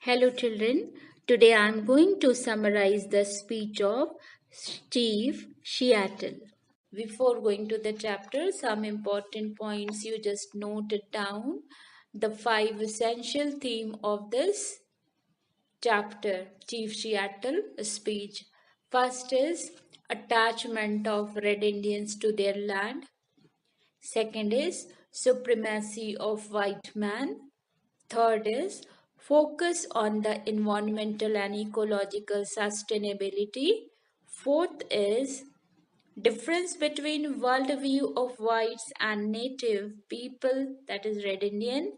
Hello children, today I am going to summarize the speech of Chief Seattle. Before going to the chapter, some important points you just note it down. The 5 essential theme of this chapter, Chief Seattle speech. First is attachment of Red Indians to their land. Second is supremacy of white man. Third is focus on the environmental and ecological sustainability. Fourth is difference between worldview of whites and native people, that is Red Indian.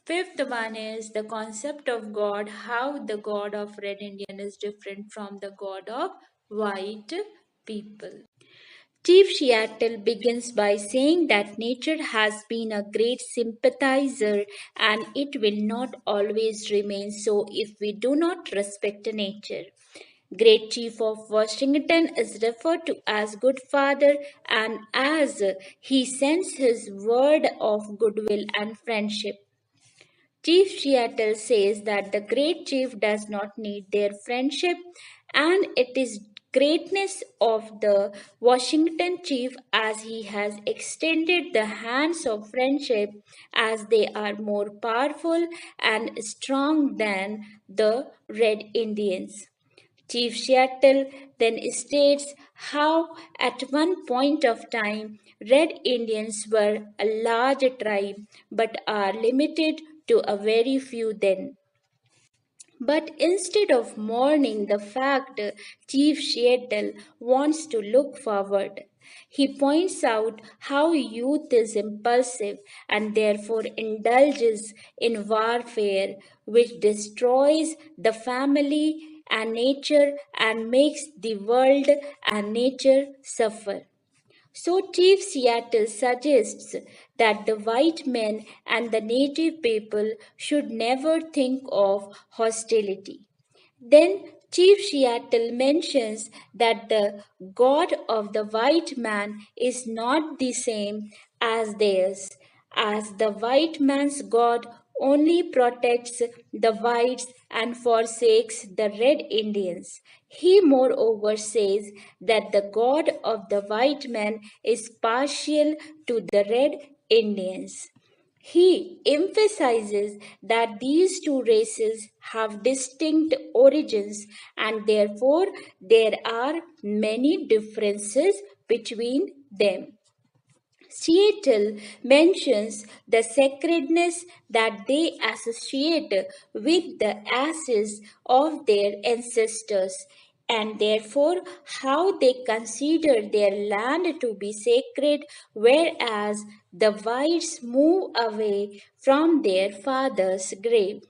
Fifth one is the concept of God, how the God of Red Indian is different from the God of white people. Chief Seattle begins by saying that nature has been a great sympathizer and it will not always remain so if we do not respect nature. Great Chief of Washington is referred to as Good Father, and as he sends his word of goodwill and friendship. Chief Seattle says that the great chief does not need their friendship, and it is greatness of the Washington chief as he has extended the hands of friendship as they are more powerful and strong than the Red Indians. Chief Seattle then states how at one point of time Red Indians were a large tribe but are limited to a very few then. But instead of mourning the fact, Chief Seattle wants to look forward. He points out how youth is impulsive and therefore indulges in warfare, which destroys the family and nature and makes the world and nature suffer. So Chief Seattle suggests that the white men and the native people should never think of hostility. Then Chief Seattle mentions that the God of the white man is not the same as theirs, as the white man's God only protects the whites and forsakes the red Indians. He moreover says that the God of the white man is partial to the red Indians. He emphasizes that these two races have distinct origins and therefore there are many differences between them. Seattle mentions the sacredness that they associate with the ashes of their ancestors and therefore how they consider their land to be sacred, whereas the whites move away from their father's grave.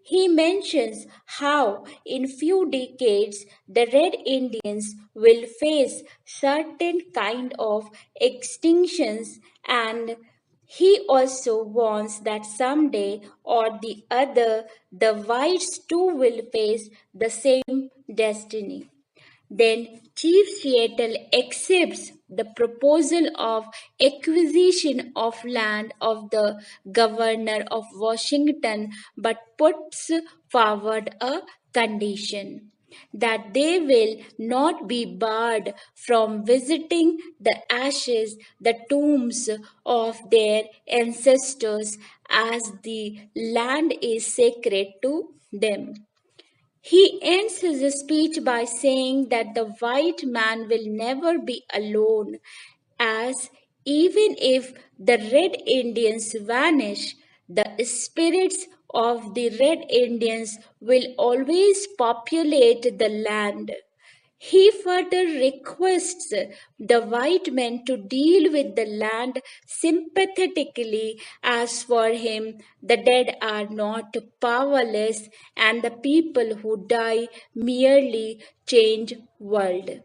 He mentions how in few decades the Red Indians will face certain kind of extinctions, and he also warns that someday or the other the whites too will face the same destiny. Then Chief Seattle accepts the proposal of acquisition of land of the governor of Washington but puts forward a condition that they will not be barred from visiting the ashes, the tombs of their ancestors, as the land is sacred to them. He ends his speech by saying that the white man will never be alone, as even if the red Indians vanish, the spirits of the red Indians will always populate the land. He further requests the white men to deal with the land sympathetically, as for him the dead are not powerless and the people who die merely change world.